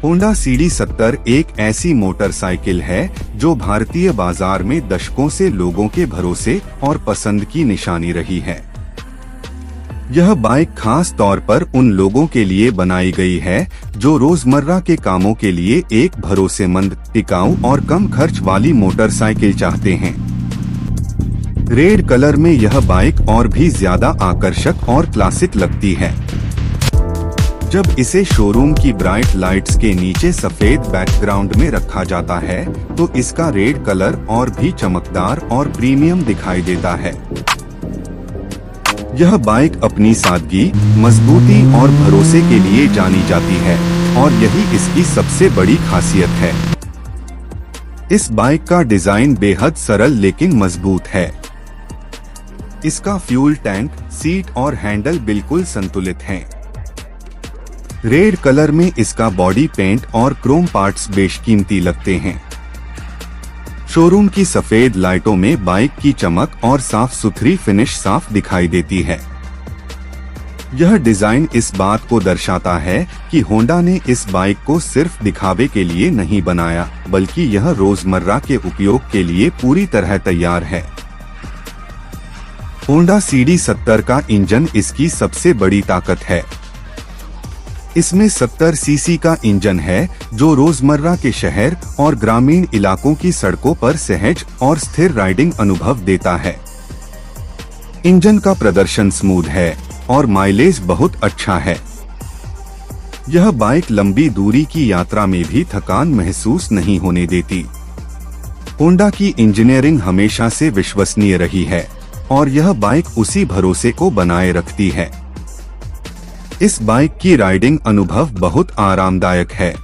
Honda CD70 एक ऐसी motorcycle है जो भारतीय बाजार में दशकों से लोगों के भरोसे और पसंद की निशानी रही है। यह बाइक खास तौर पर उन लोगों के लिए बनाई गई है जो रोजमर्रा के कामों के लिए एक भरोसेमंद, टिकाऊ और कम खर्च वाली मोटरसाइकिल चाहते हैं। रेड कलर में यह बाइक और भी ज्यादा आकर्षक और क्लासिक लगती है। जब इसे शोरूम की ब्राइट लाइट्स के नीचे सफेद बैकग्राउंड में रखा जाता है तो इसका रेड कलर और भी चमकदार और प्रीमियम दिखाई देता है। यह बाइक अपनी सादगी, मजबूती और भरोसे के लिए जानी जाती है और यही इसकी सबसे बड़ी खासियत है। इस बाइक का डिजाइन बेहद सरल लेकिन मजबूत है। इसका फ्यूल टैंक, सीट और हैंडल बिल्कुल संतुलित हैं। रेड कलर में इसका बॉडी पेंट और क्रोम पार्ट्स बेशकीमती लगते हैं। शोरूम की सफेद लाइटों में बाइक की चमक और साफ सुथरी फिनिश साफ दिखाई देती है। यह डिजाइन इस बात को दर्शाता है कि होंडा ने इस बाइक को सिर्फ दिखावे के लिए नहीं बनाया, बल्कि यह रोजमर्रा के उपयोग के लिए पूरी तरह तैयार है। होंडा CD70 का इंजन इसकी सबसे बड़ी ताकत है। इसमें 70 सीसी का इंजन है जो रोजमर्रा के शहर और ग्रामीण इलाकों की सड़कों पर सहज और स्थिर राइडिंग अनुभव देता है। इंजन का प्रदर्शन स्मूथ है और माइलेज बहुत अच्छा है। यह बाइक लंबी दूरी की यात्रा में भी थकान महसूस नहीं होने देती। होंडा की इंजीनियरिंग हमेशा से विश्वसनीय रही है और यह बाइक उसी भरोसे को बनाए रखती है। इस बाइक की राइडिंग अनुभव बहुत आरामदायक है।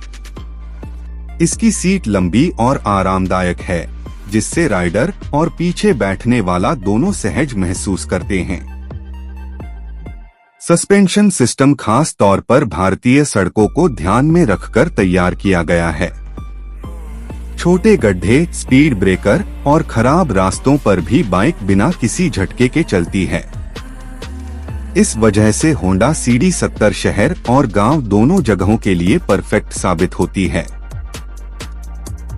इसकी सीट लंबी और आरामदायक है, जिससे राइडर और पीछे बैठने वाला दोनों सहज महसूस करते हैं। सस्पेंशन सिस्टम खास तौर पर भारतीय सड़कों को ध्यान में रखकर तैयार किया गया है। छोटे गड्ढे, स्पीड ब्रेकर और खराब रास्तों पर भी बाइक बिना किसी झटके के चलती है। इस वजह से होंडा CD70 शहर और गांव दोनों जगहों के लिए परफेक्ट साबित होती है।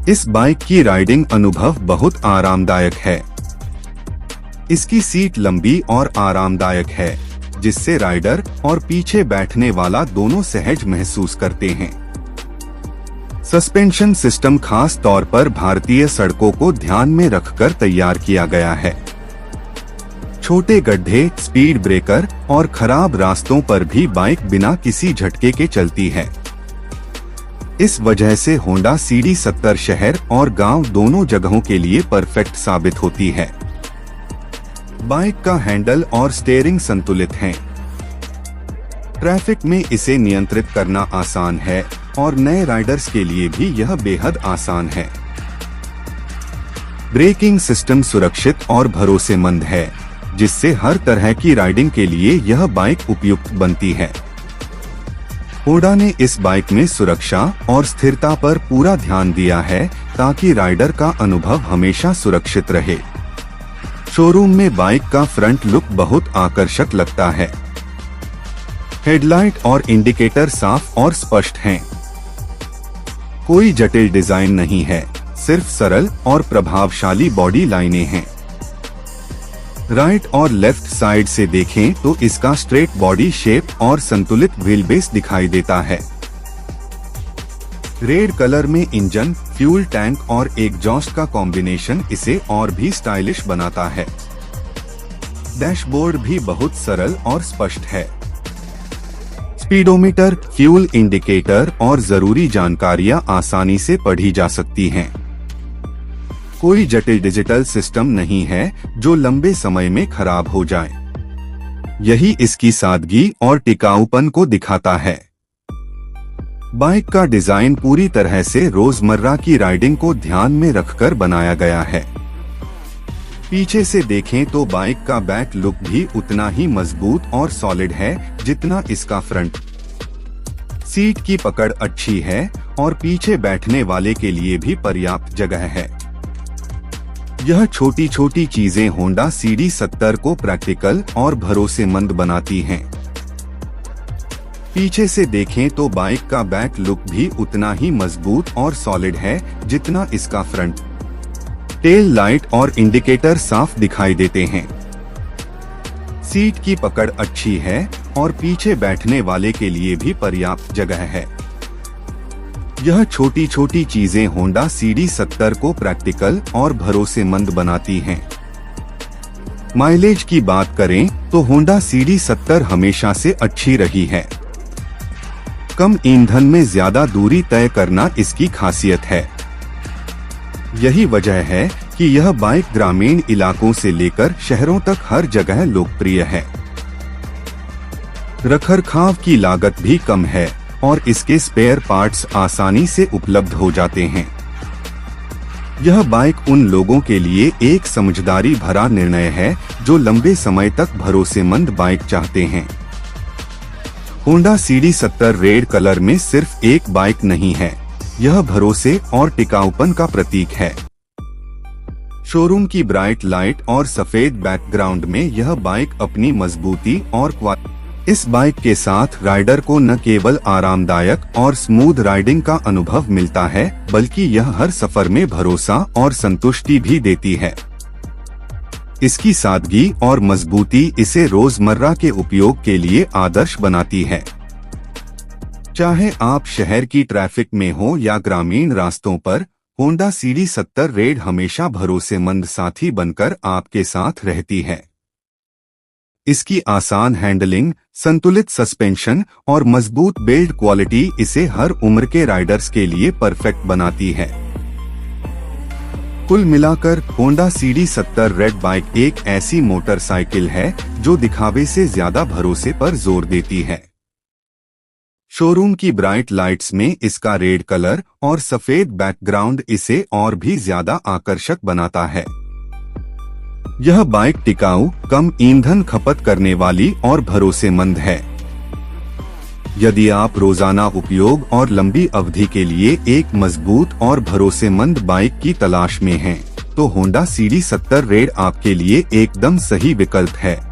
इस बाइक की राइडिंग अनुभव बहुत आरामदायक है। इसकी सीट लंबी और आरामदायक है, जिससे राइडर और पीछे बैठने वाला दोनों सहज महसूस करते हैं। सस्पेंशन सिस्टम खास तौर पर भारतीय सड़कों को ध्यान में रखकर तैयार किया गया है। छोटे गड्ढे, स्पीड ब्रेकर और खराब रास्तों पर भी बाइक बिना किसी झटके के चलती है। इस वजह से होंडा CD70 शहर और गांव दोनों जगहों के लिए परफेक्ट साबित होती है। बाइक का हैंडल और स्टीयरिंग संतुलित हैं। ट्रैफिक में इसे नियंत्रित करना आसान है और नए राइडर्स के लिए भी यह बेहद आसान है। ब्रेकिंग सिस्टम सुरक्षित और भरोसेमंद है, जिससे हर तरह की राइडिंग के लिए यह बाइक उपयुक्त बनती है। होंडा ने इस बाइक में सुरक्षा और स्थिरता पर पूरा ध्यान दिया है ताकि राइडर का अनुभव हमेशा सुरक्षित रहे। शोरूम में बाइक का फ्रंट लुक बहुत आकर्षक लगता है। हेडलाइट और इंडिकेटर साफ और स्पष्ट हैं। कोई जटिल डिजाइन नहीं है, सिर्फ सरल और प्रभावशाली बॉडी लाइनें हैं। राइट और लेफ्ट साइड से देखें तो इसका स्ट्रेट बॉडी शेप और संतुलित व्हील बेस दिखाई देता है। रेड कलर में इंजन, फ्यूल टैंक और एग्जॉस्ट का कॉम्बिनेशन इसे और भी स्टाइलिश बनाता है। डैशबोर्ड भी बहुत सरल और स्पष्ट है। स्पीडोमीटर, फ्यूल इंडिकेटर और जरूरी जानकारियां आसानी से पढ़ी जा सकती हैं। कोई जटिल डिजिटल सिस्टम नहीं है जो लंबे समय में खराब हो जाए। यही इसकी सादगी और टिकाऊपन को दिखाता है। बाइक का डिजाइन पूरी तरह से रोजमर्रा की राइडिंग को ध्यान में रखकर बनाया गया है। पीछे से देखें तो बाइक का बैक लुक भी उतना ही मजबूत और सॉलिड है जितना इसका फ्रंट। सीट की पकड़ अच्छी है और पीछे बैठने वाले के लिए भी पर्याप्त जगह है। यह छोटी छोटी चीजें होंडा CD70 को प्रैक्टिकल और भरोसेमंद बनाती हैं। पीछे से देखें तो बाइक का बैक लुक भी उतना ही मजबूत और सॉलिड है जितना इसका फ्रंट। टेल लाइट और इंडिकेटर साफ दिखाई देते हैं। सीट की पकड़ अच्छी है और पीछे बैठने वाले के लिए भी पर्याप्त जगह है। यह छोटी छोटी चीजें होंडा CD70 को प्रैक्टिकल और भरोसेमंद बनाती हैं। माइलेज की बात करें तो होंडा CD70 हमेशा से अच्छी रही है। कम ईंधन में ज्यादा दूरी तय करना इसकी खासियत है। यही वजह है कि यह बाइक ग्रामीण इलाकों से लेकर शहरों तक हर जगह लोकप्रिय है। रखरखाव की लागत भी कम है और इसके स्पेयर पार्ट्स आसानी से उपलब्ध हो जाते हैं। यह बाइक उन लोगों के लिए एक समझदारी भरा निर्णय है जो लंबे समय तक भरोसेमंद बाइक चाहते हैं। होंडा CD70 रेड कलर में सिर्फ एक बाइक नहीं है, यह भरोसे और टिकाऊपन का प्रतीक है। शोरूम की ब्राइट लाइट और सफेद बैकग्राउंड में यह बाइक अपनी मजबूती और इस बाइक के साथ राइडर को न केवल आरामदायक और स्मूथ राइडिंग का अनुभव मिलता है, बल्कि यह हर सफर में भरोसा और संतुष्टि भी देती है। इसकी सादगी और मजबूती इसे रोजमर्रा के उपयोग के लिए आदर्श बनाती है। चाहे आप शहर की ट्रैफिक में हो या ग्रामीण रास्तों पर, होंडा CD70 रेड हमेशा भरोसेमंद साथी बनकर आपके साथ रहती है। इसकी आसान हैंडलिंग, संतुलित सस्पेंशन और मजबूत बिल्ड क्वालिटी इसे हर उम्र के राइडर्स के लिए परफेक्ट बनाती है। कुल मिलाकर होंडा CD70 रेड बाइक एक ऐसी मोटरसाइकिल है जो दिखावे से ज्यादा भरोसे पर जोर देती है। शोरूम की ब्राइट लाइट्स में इसका रेड कलर और सफेद बैकग्राउंड इसे और भी ज्यादा आकर्षक बनाता है। यह बाइक टिकाऊ, कम ईंधन खपत करने वाली और भरोसेमंद है। यदि आप रोजाना उपयोग और लंबी अवधि के लिए एक मजबूत और भरोसेमंद बाइक की तलाश में हैं, तो होंडा CD70 रेड आपके लिए एकदम सही विकल्प है।